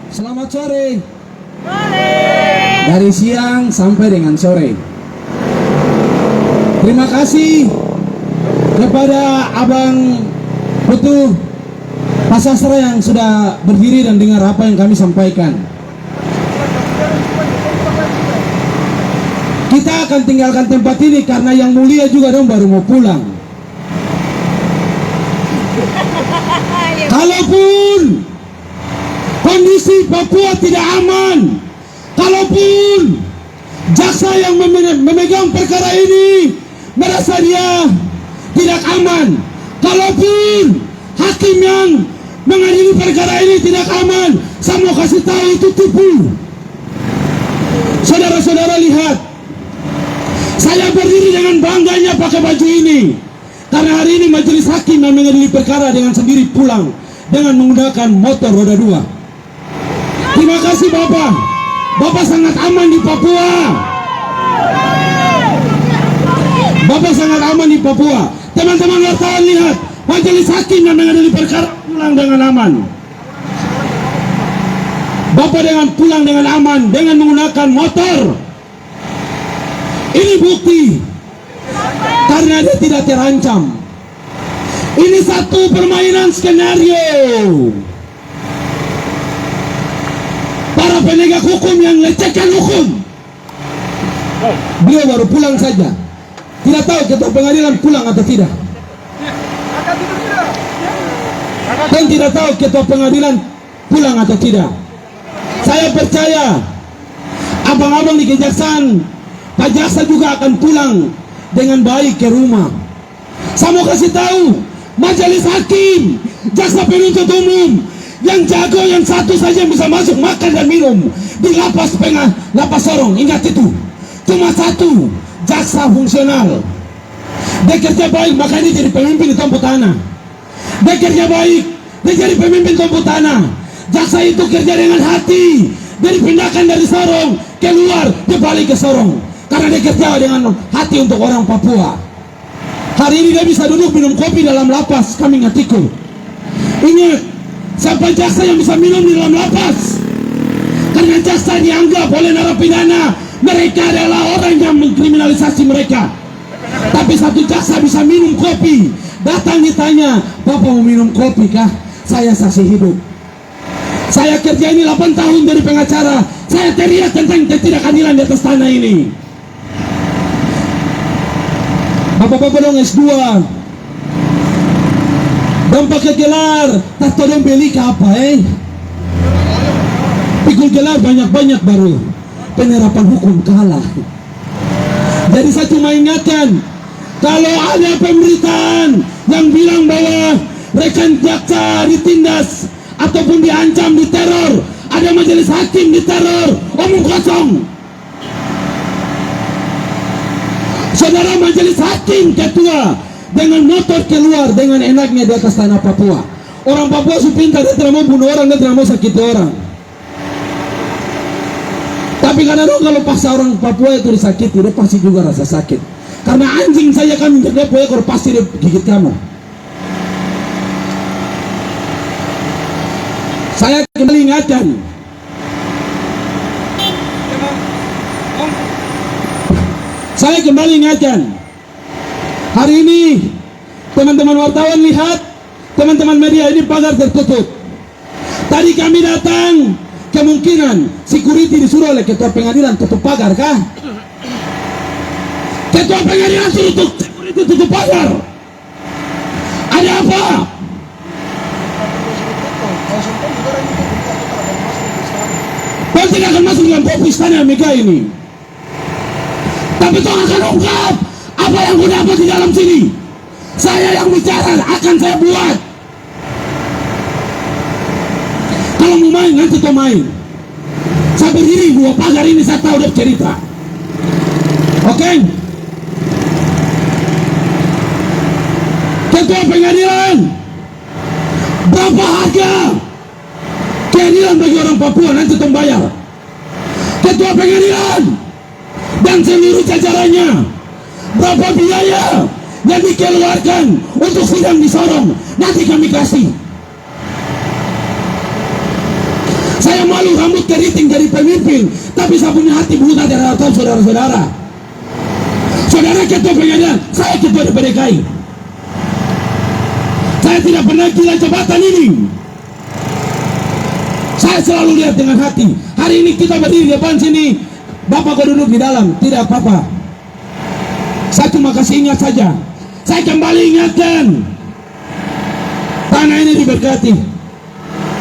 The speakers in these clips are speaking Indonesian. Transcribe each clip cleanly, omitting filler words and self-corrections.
Selamat sore. Sore. Dari siang sampai dengan sore. Terima kasih kepada Abang Putu Pasastra yang sudah berdiri dan dengar apa yang kami sampaikan. Kita akan tinggalkan tempat ini karena yang mulia juga dong baru mau pulang. Kalaupun kondisi Papua tidak aman, kalaupun jaksa yang memegang perkara ini merasa dia tidak aman, kalaupun hakim yang mengadili perkara ini tidak aman, saya mau kasih tahu itu tipu. Saudara-saudara lihat, saya berdiri dengan bangganya pakai baju ini karena hari ini majelis hakim yang mengadili perkara dengan sendiri pulang dengan menggunakan motor roda 2. Terima kasih Bapak. Bapak sangat aman di Papua. Bapak sangat aman di Papua. Teman-teman wartawan lihat, majelis hakim yang mengadili perkara pulang dengan aman. Bapak dengan pulang dengan aman dengan menggunakan motor. Ini bukti karena dia tidak terancam. Ini satu permainan skenario para penegak hukum yang lecehkan hukum. Beliau baru pulang saja, tidak tahu ketua pengadilan pulang atau tidak, dan tidak tahu ketua pengadilan pulang atau tidak. Saya percaya abang-abang di kejaksaan, Pak Jaksa juga akan pulang dengan baik ke rumah. Saya mau kasih tahu, majelis hakim, jaksa penuntut umum yang jago, yang satu saja bisa masuk makan dan minum di lapas lapas Sorong. Ingat itu, cuma satu jaksa fungsional. Dia kerja baik, makanya dia jadi pemimpin di Tompo Tanah. Dia kerja baik, dia jadi pemimpin Tompo Tanah. Jaksa itu kerja dengan hati. Dia dipindahkan dari Sorong keluar, dia balik ke Sorong karena dia kerja dengan hati untuk orang Papua. Hari ini dia bisa duduk minum kopi dalam lapas, kami ngatiku. Ingat, siapa jaksa yang bisa minum di dalam lapas? Karena jaksa dianggap oleh narapidana mereka adalah orang yang mengkriminalisasi mereka. Tapi satu jaksa bisa minum kopi, datang ditanya, Bapak mau minum kopi kah? Saya saksi hidup. Saya kerja ini 8 tahun dari pengacara. Saya teriak tentang ketidakadilan di atas tanah ini. Bapak-bapak dong S2 dan pakai gelar, tak tahu dong beli ke apa pikul gelar banyak-banyak baru penerapan hukum kalah. Jadi saya cuma ingatkan, kalau ada pemberitaan yang bilang bahwa rekan jaksa ditindas ataupun diancam, diteror, ada majelis hakim diteror, omong kosong. Saudara majelis hakim ketua dengan motor keluar dengan enaknya di atas tanah Papua. Orang Papua pintar, dia tidak mau bunuh orang, dia tidak mau sakiti orang. Tapi kadang-kadang kalau paksa orang Papua itu disakiti, dia pasti juga rasa sakit. Karena anjing saya kan menjaga ekor, pasti dia gigit kamu. Saya kembali ingatkan, hari ini teman-teman wartawan lihat, teman-teman media ini pagar tertutup. Tadi kami datang, kemungkinan security disuruh oleh ketua pengadilan tutup pagar kah? Ketua pengadilan suruh security tutup pagar. Ada apa? Kau tidak akan masuk dalam fokus istana Mega ini. Tapi kau akan ungkap apa yang kau dapat di dalam sini. Saya yang bicara, akan saya buat. Kalau mau main, nanti kau main. Saya berdiri 2 pagar ini, saya tahu dia cerita. Oke? Ketua pengadilan, berapa harga keadilan bagi orang Papua, nanti kau bayar. Ketua pengadilan dan seluruh jajarannya, berapa biaya yang dikeluarkan untuk sidang di Sorong, nanti kami kasih. Saya malu rambut keriting jadi pemimpin, tapi saya punya hati buta terhadap saudara-saudara. Saudara ketua pengadilan, saya ketua DPD DKI. Saya tidak pernah gila jabatan ini. Saya selalu lihat dengan hati. Hari ini kita berdiri di depan sini, Bapak kau duduk di dalam, tidak apa-apa. Saya cuma kasih ingat saja. Saya kembali ingatkan, tanah ini diberkati.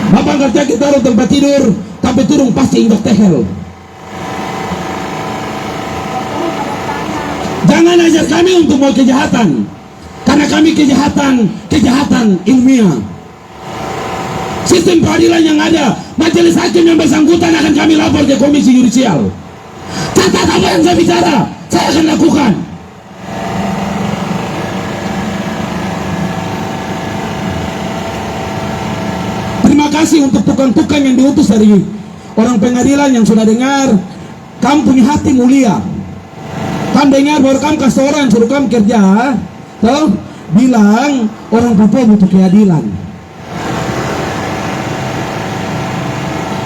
Bapak kerja kita taruh tempat tidur, tapi turun pasti ingat tehel. Jangan ajar kami untuk mau kejahatan, karena kami kejahatan ilmiah. Sistem peradilan yang ada, majelis hakim yang bersangkutan akan kami lapor ke komisi yudisial. Catat apa yang saya bicara, saya akan lakukan. Terima kasih untuk tukang-tukang yang diutus dari orang pengadilan yang sudah dengar. Kamu punya hati mulia. Kamu dengar baru kamu kasih orang suruh kamu kerja, toh bilang orang Papua butuh keadilan.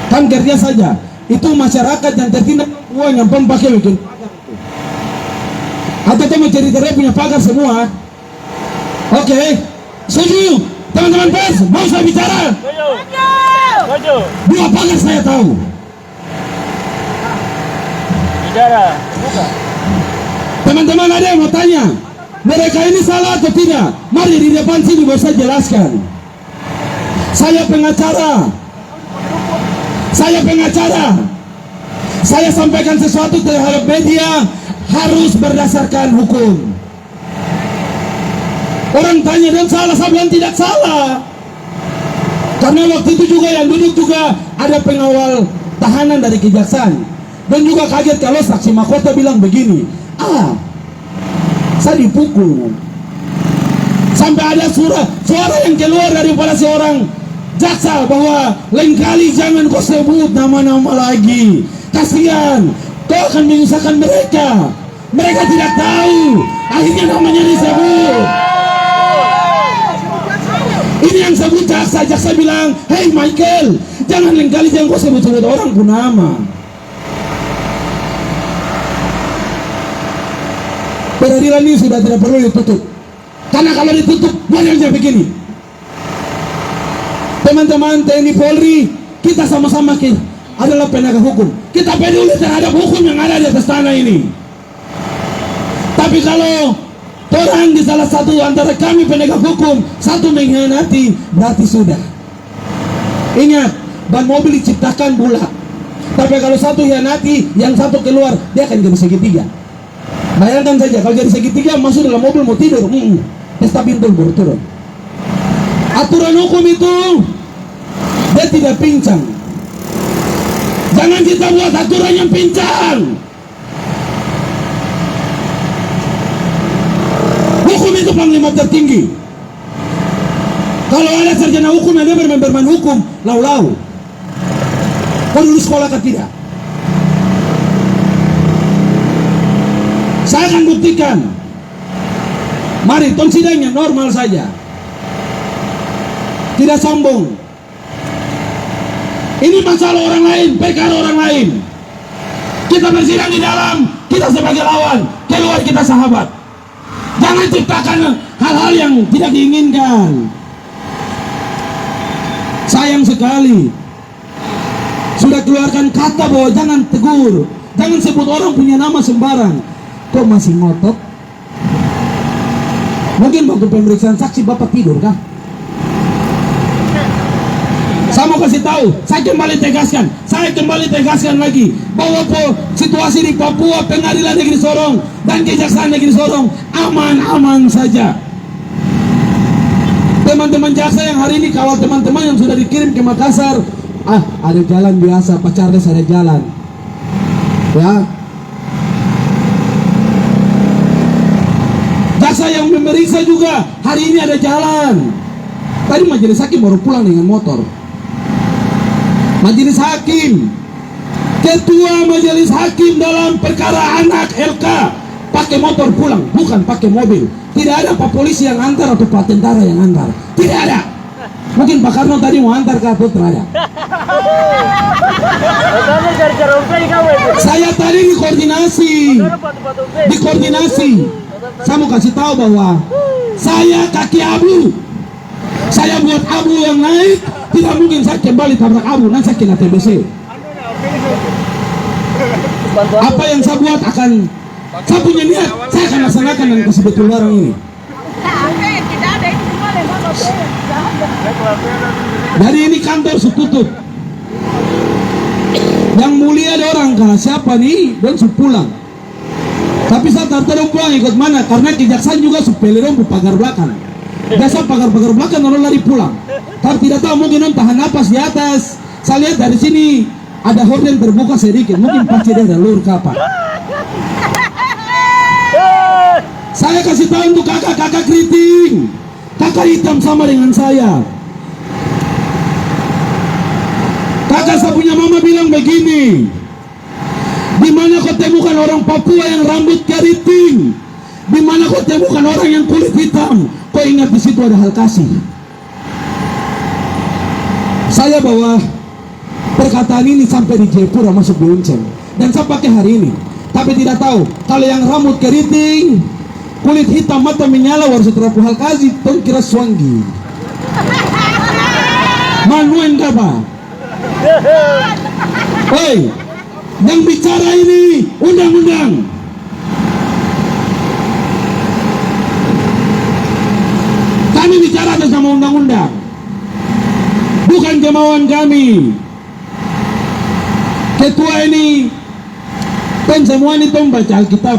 Kamu kerja saja. Itu masyarakat yang tertindak uang yang pakai bikin pagar itu. Atau kamu cerita dia punya pagar semua. Oke, setuju. Teman-teman pers, mau saya bicara? Setuju. Dua pagar saya tahu. Bicara. Buka. Teman-teman ada yang mau tanya, mereka ini salah atau tidak? Mari di depan sini mau saya jelaskan. Saya pengacara. Saya sampaikan sesuatu terhadap media harus berdasarkan hukum. Orang tanya dan salah, saya bilang tidak salah. Karena waktu itu juga yang duduk juga ada pengawal tahanan dari kejaksaan. Dan juga kaget kalau saksi mahkota bilang begini, saya dipukul. Sampai ada suara yang keluar daripada seorang jaksa bahwa lain kali jangan kau sebut nama-nama lagi. Kasihan, kau akan menyusahkan mereka. Mereka tidak tahu. Akhirnya namanya disebut. Ini yang sebut jaksa. Jaksa bilang, hey Michael, jangan lain kali jangan kau sebut-sebut orang pun nama. Peradilan ini sudah tidak perlu ditutup. Karena kalau ditutup, banyaknya begini. Teman-teman TNI Polri, kita sama-sama adalah penegak hukum. Kita peduli terhadap hukum yang ada di atas tanah ini. Tapi kalau orang di salah satu antara kami penegak hukum, satu mengkhianati, berarti sudah. Ingat, ban mobil diciptakan bulat. Tapi kalau satu hianati, yang satu keluar, dia akan jadi segitiga. Bayangkan saja, kalau jadi segitiga masuk dalam mobil mau tidur, pesta pintu baru turun. Aturan hukum itu dia tidak pincang. Jangan kita buat aturan yang pincang. Hukum itu panglima tertinggi. Kalau ada sarjana hukum yang dia bermain hukum, lau-lau. Kau dulu sekolah atau tidak? Saya akan buktikan. Mari, tong sidangnya normal saja. Tidak sombong. Ini masalah orang lain, perkara orang lain. Kita bersidang di dalam, kita sebagai lawan, keluar kita sahabat. Jangan ciptakan hal-hal yang tidak diinginkan. Sayang sekali. Sudah keluarkan kata bahwa jangan tegur, jangan sebut orang punya nama sembarang. Kok masih ngotot? Mungkin waktu pemeriksaan saksi Bapak tidur kah? Saya mau kasih tahu, saya kembali tegaskan lagi bahwa situasi di Papua, Pengadilan Negeri Sorong dan Kejaksaan Negeri Sorong aman-aman saja. Teman-teman jaksa yang hari ini kawal teman-teman yang sudah dikirim ke Makassar, ada jalan biasa, Pak Charles ada jalan, ya. Jaksa yang memeriksa juga hari ini ada jalan. Tadi majelis hakim baru pulang dengan motor. Majelis hakim, ketua majelis hakim dalam perkara anak LK pakai motor pulang, bukan pakai mobil. Tidak ada Pak polisi yang antar atau Pak tentara yang antar. Tidak ada. Mungkin Pak Karno tadi mau antar ke Putraya. dari Jarompei kau itu. Saya tadi dikoordinasi. Saya mau kasih tahu bahwa saya kaki abu. Saya buat abu yang naik, tidak mungkin saya kembali tabrak abu, nanti saya kena TBC. Apa yang saya buat akan, saya punya niat, saya akan laksanakan dan kasih betul barang ini. Dari ini kantor tutup. Yang mulia ada orang, karena siapa nih, dan pulang. Tapi saya tertarik pulang ikut mana? Karena kejaksaan juga sepele dong pagar belakang. Biasa pagar-pagar belakang orang lari pulang. Tapi tidak tahu mungkin tahan napas di atas. Saya lihat dari sini ada horden terbuka sedikit. Mungkin pasti dia ada lur kapal. Saya kasih tahu untuk kakak-kakak keriting. Kakak hitam sama dengan saya. Kakak saya punya mama bilang begini. Di mana kau temukan orang Papua yang rambut keriting? Di mana kau temukan orang yang kulit hitam? Kau ingat di situ ada hal kasih. Saya bawa perkataan ini sampai di Jayapura masuk di Unceng dan saya pakai hari ini. Tapi tidak tahu kalau yang rambut keriting, kulit hitam, mata menyala, harus terapu hal kasih. Tong kira Swangi. Manuen kapa? Hei, yang bicara ini undang-undang. Kami bicara atas nama undang-undang, bukan kemauan kami. Ketua ini, kan semua ini tong baca Alkitab.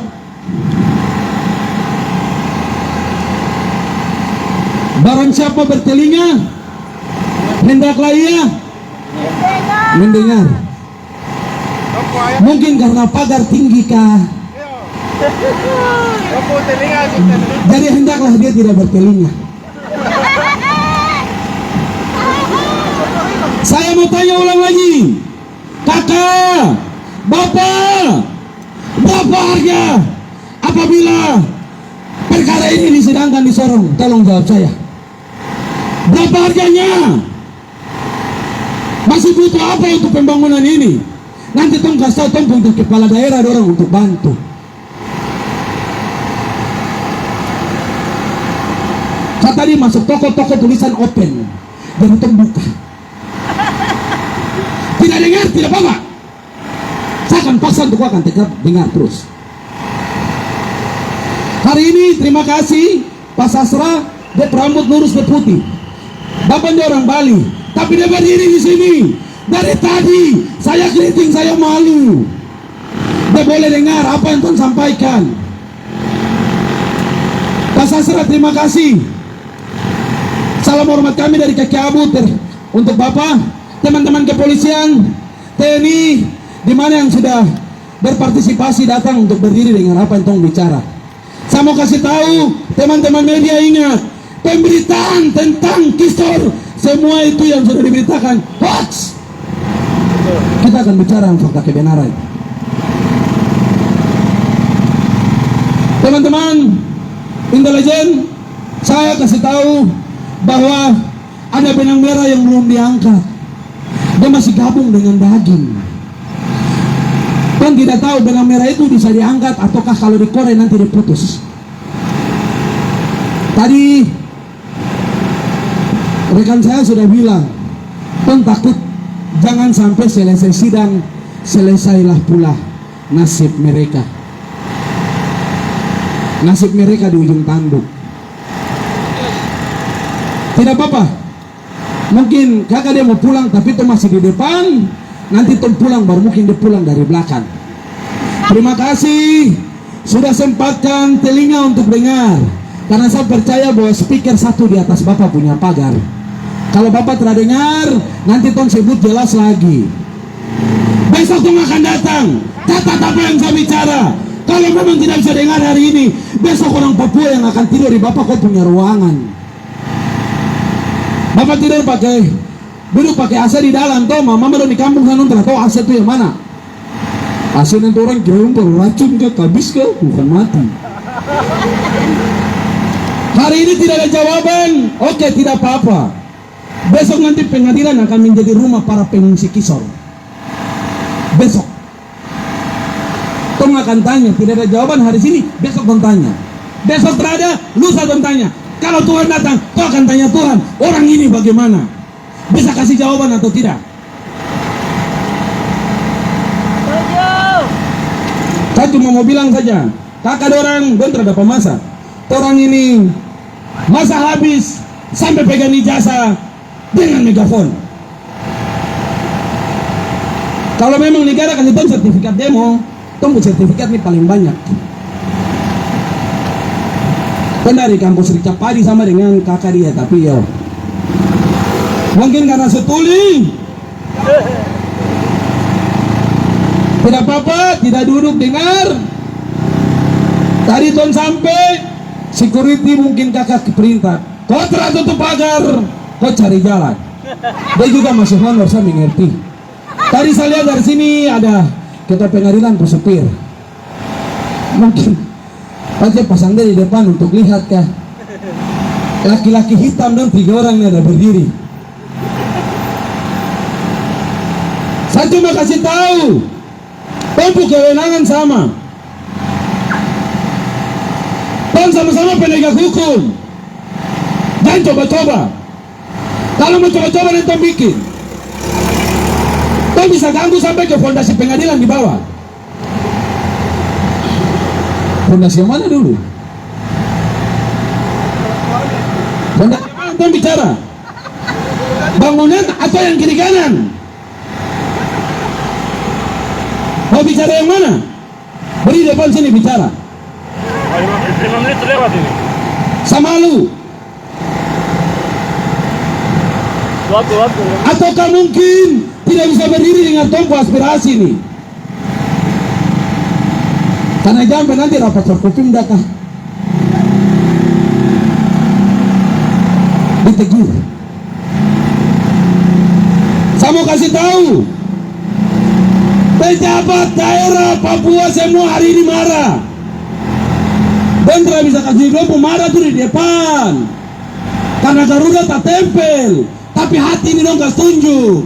Barang siapa bertelinga, hendaklah ia mendengar. Mungkin karena pagar tinggi kah? Jadi hendaklah dia tidak bertelinga. Saya mau tanya ulang lagi, kakak, bapak, berapa harga apabila perkara ini disidangkan di Sorong? Tolong jawab saya. Berapa harganya? Masih butuh apa untuk pembangunan ini? Nanti tong kasih tahu tong untuk kepala daerah orang untuk bantu. Saya tadi masuk toko-toko tulisan open, dan tong buka. Tidak dengar, tidak apa-apa. Saya akan paksa untuk akan tetap dengar terus. Hari ini terima kasih Pak Sastra, dia rambut lurus ke putih. Bapak dia orang Bali, tapi dia berdiri di sini. Dari tadi saya keriting, saya malu. Dia boleh dengar apa yang Tuhan sampaikan. Pak Sastra terima kasih. Salam hormat kami dari kaki abu untuk Bapak, teman-teman kepolisian, TNI, di mana yang sudah berpartisipasi datang untuk berdiri dengan apa yang Tuhan bicara. Saya mau kasih tahu teman-teman media, ingat, pemberitaan tentang kisor semua itu yang sudah diberitakan hoax. Kita akan bicara tentang fakta kebenaran. Teman-teman intelijen, saya kasih tahu bahwa ada benang merah yang belum diangkat. Dia masih gabung dengan daging. Dan tidak tahu benang merah itu bisa diangkat ataukah kalau dikoreng nanti diputus. Tadi rekan saya sudah bilang, Tuhan takut jangan sampai selesai sidang, selesailah pula nasib mereka. Nasib mereka di ujung tanduk. Tidak apa-apa. Mungkin kakak dia mau pulang tapi itu masih di depan. Nanti Tom pulang baru mungkin dia pulang dari belakang. Terima kasih sudah sempatkan telinga untuk dengar. Karena saya percaya bahwa speaker satu di atas Bapak punya pagar. Kalau Bapak tidak dengar, nanti Tom sebut jelas lagi. Besok Tom akan datang. Catat apa yang saya bicara. Kalau memang tidak bisa dengar hari ini, besok orang Papua yang akan tidur di Bapak kau punya ruangan. Bapak tidur duduk pakai AC di dalam, toh mama baru di kampung sana tidak tahu AC itu yang mana. AC nanti orang jauh beracun ke habis ke bukan mati. Hari ini tidak ada jawaban, oke tidak apa-apa. Besok nanti pengadilan akan menjadi rumah para pengungsi kisor. besok. Tong akan tanya, tidak ada jawaban hari sini, besok tong tanya. Besok terada, lusa tong tanya. Kalau Tuhan datang, kau akan tanya Tuhan, orang ini bagaimana? Bisa kasih jawaban atau tidak? Setuju. Saya cuma mau bilang saja, kakak orang, don terhadap masa. Orang ini masa habis sampai pegang ijazah dengan megafon. Kalau memang negara kasih tong sertifikat demo, tong sertifikat ini paling banyak. Kan dari kampus Rica Padi sama dengan kakak dia, tapi yo mungkin karena setuli tidak apa-apa, tidak duduk dengar. Tadi ton sampai security mungkin kakak perintah, kau tutup pagar, kau cari jalan. Dia juga masih honor, saya mengerti. Tadi saya lihat dari sini ada ketua pengadilan supir. Mungkin pasti pasang dia di depan untuk lihat kah laki-laki hitam dan 3 orang yang ada berdiri. Saya cuma kasih tahu, tempuh kewenangan sama. Dan sama-sama penegak hukum. Dan coba-coba. Kalau mau coba-coba nanti bikin. Dan bisa ganggu sampai ke fondasi pengadilan di bawah. Fondasi yang mana dulu? Fondasi yang mana tuan bicara? Bangunan atau yang kiri kanan? Mau bicara yang mana? Beri depan sini bicara. 5 menit lewat ini. Sama lu. Waktu. Ataukah mungkin tidak bisa berdiri dengan tongku aspirasi nih? Karena jangan nanti rapat Forkopim dakah ditegur. Saya mau kasih tahu, pejabat daerah Papua semua hari ini marah. Dan tidak bisa kasih lampu marah tuh di depan. Karena Garuda tak tempel, tapi hati ini dong kasih tunjuk.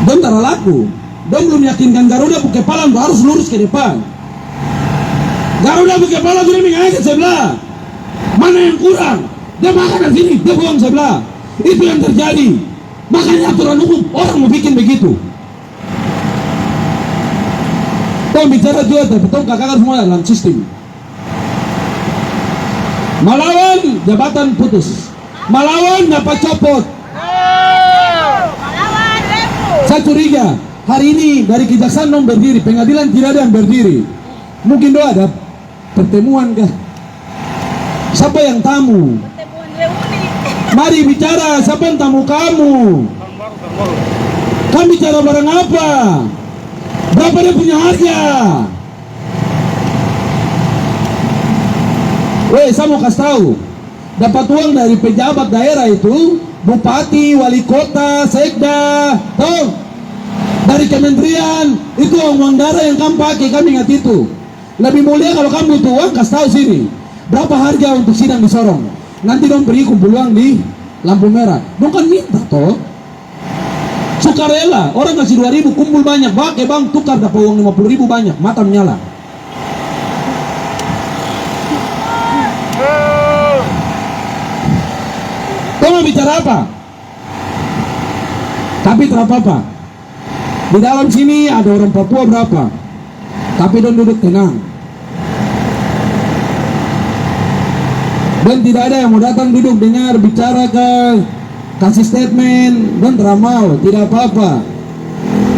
Don tak laku, don belum yakinkan Garuda buka kepala harus lurus ke depan. Garuda buka kepala sudah mengalir ke sebelah. Mana yang kurang? Dia makan di sini, dia buang sebelah. Itu yang terjadi. Makanya aturan hukum orang mau bikin begitu. Tong bicara juga, tapi tong kakak semua dalam sistem. Melawan jabatan putus, melawan dapat copot. Saya curiga hari ini dari kejaksaan dong berdiri, pengadilan tidak ada yang berdiri. Mungkin doa ada pertemuan kah? Siapa yang tamu? Mari bicara, siapa yang tamu kamu? Kamu bicara barang apa? Berapa dia punya harga? Saya mau kasih tahu, dapat uang dari pejabat daerah itu, bupati, wali kota, sekda, tahu? Dari kementerian, itu uang darah yang kamu pakai, kami ingat itu. Lebih mulia kalau kamu butuh uang, kasih tahu sini. Berapa harga untuk sidang di Sorong? Nanti dong beri kumpul uang di lampu merah. Dong kan minta toh. Sukarela, orang kasih 2.000 kumpul banyak, pakai bang tukar dapat uang 50.000 banyak, mata menyala. Kau mau bicara apa? Tapi tidak apa-apa. Di dalam sini ada orang Papua berapa? Tapi don duduk tenang. Dan tidak ada yang mau datang duduk dengar bicara ke kasih statement dan mau, tidak apa-apa.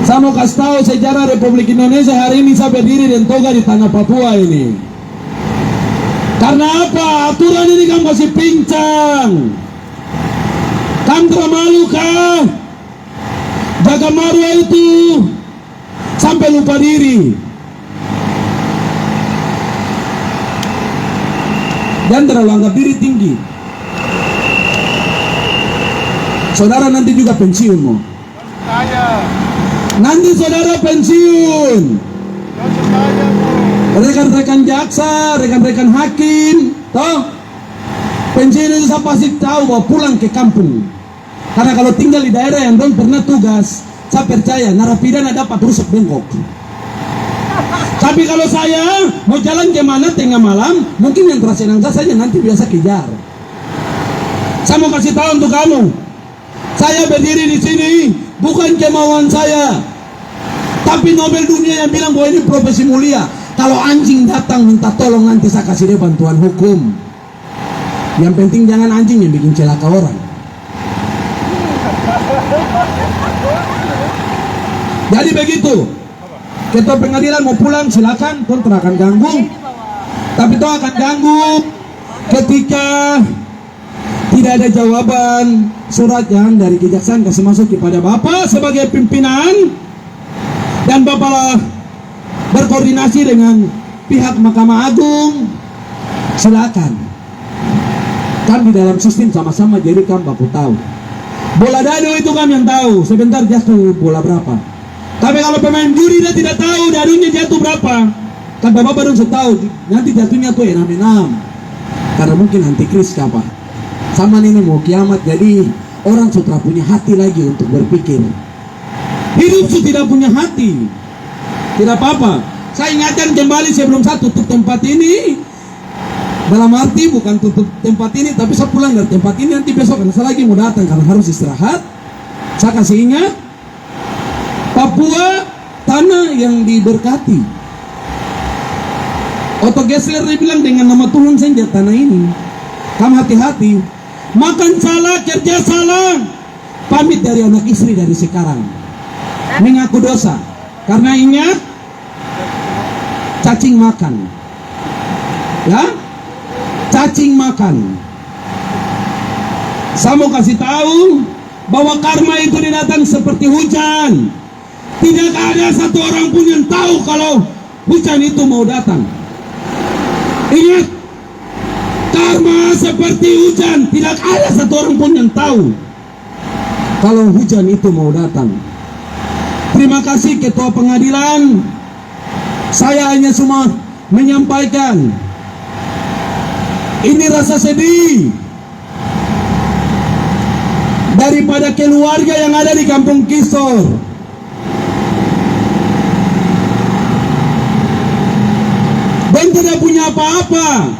Saya mau kasih tahu sejarah Republik Indonesia hari ini saya berdiri dan toga di tanah Papua ini. Karena apa? Aturan ini kamu masih pincang. Kamu tidak malu kah? Jaga marwah itu sampai lupa diri. Dan terlalu anggap diri tinggi. Saudara nanti juga pensiun mau. Nanti saudara pensiun. Rekan-rekan jaksa, rekan-rekan hakim, toh pensiun itu saya pasti tahu bahwa pulang ke kampung. Karena kalau tinggal di daerah yang dong pernah tugas, saya percaya narapidana dapat rusuk bengkok. Tapi kalau saya mau jalan kemana tengah malam, mungkin yang tersenang saja nanti biasa kejar. Saya mau kasih tahu untuk kamu, saya berdiri di sini bukan kemauan saya, tapi Nobel dunia yang bilang bahwa ini profesi mulia. Kalau anjing datang minta tolong, nanti saya kasih dia bantuan hukum. Yang penting jangan anjing yang bikin celaka orang. Jadi begitu. Ketua pengadilan mau pulang silakan, tuan tidak akan ganggu. Tapi tuan akan ganggu ketika tidak ada jawaban surat yang dari kejaksaan kasih masuk kepada Bapak sebagai pimpinan, dan Bapak berkoordinasi dengan pihak Mahkamah Agung. Silakan. Kan di dalam sistem sama-sama, jadi kan Bapak tahu. Bola dadu itu kan yang tahu sebentar jatuh bola berapa. Tapi kalau pemain juri dia tidak tahu dadunya jatuh berapa, kan Bapak baru tahu nanti jatuhnya tuh 6-6. Karena mungkin antikris apa. Sama ini mau kiamat, jadi orang sudah punya hati lagi untuk berpikir. Hidup sudah tidak punya hati. Tidak apa-apa. Saya ingatkan kembali sebelum saya tutup tempat ini. Dalam arti bukan tutup tempat ini, tapi saya pulang dari tempat ini nanti besok karena saya lagi mau datang karena harus istirahat. Saya kasih ingat, Papua tanah yang diberkati. Otto Gessler dia bilang dengan nama Tuhan saja tanah ini. Kamu hati-hati, makan salah, kerja salah, pamit dari anak istri dari sekarang, mengaku dosa. Karena ingat, cacing makan, ya, cacing makan. Saya mau kasih tahu bahwa karma itu datang seperti hujan. Tidak ada satu orang pun yang tahu kalau hujan itu mau datang. Ingat, karma seperti hujan. Tidak ada satu orang pun yang tahu kalau hujan itu mau datang. Terima kasih Ketua Pengadilan. Saya hanya cuma menyampaikan ini rasa sedih daripada keluarga yang ada di Kampung Kisor. Dan tidak punya apa-apa.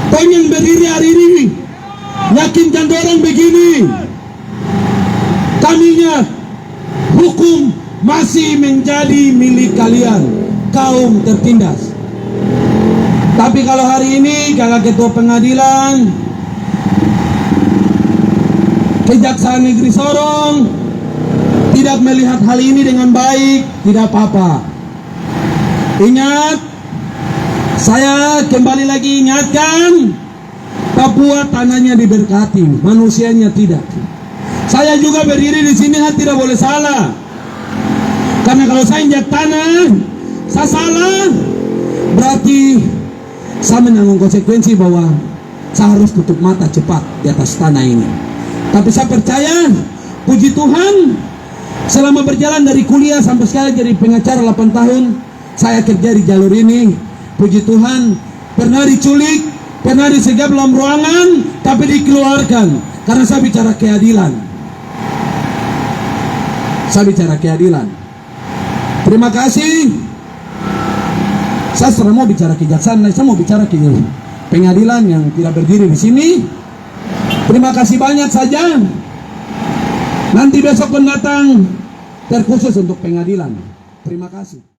Kau yang berdiri hari ini yakinkan orang begini, kaminya hukum masih menjadi milik kalian, kaum tertindas. Tapi kalau hari ini kakak Ketua Pengadilan, Kejaksaan Negeri Sorong tidak melihat hal ini dengan baik, tidak apa-apa. Ingat, saya kembali lagi ingatkan, Papua tanahnya diberkati, manusianya tidak. Saya juga berdiri di sini, saya tidak boleh salah. Karena kalau saya injak tanah, saya salah, berarti saya menanggung konsekuensi bahwa saya harus tutup mata cepat di atas tanah ini. Tapi saya percaya, puji Tuhan, selama berjalan dari kuliah sampai sekarang jadi pengacara 8 tahun, saya kerja di jalur ini. Puji Tuhan, pernah diculik, pernah disegap dalam ruangan, tapi dikeluarkan karena saya bicara keadilan. Saya bicara keadilan. Terima kasih. Saya sudah mau bicara kejaksaan, saya mau bicara ke pengadilan yang tidak berdiri di sini. Terima kasih banyak saja. Nanti besok mendatang terkhusus untuk pengadilan. Terima kasih.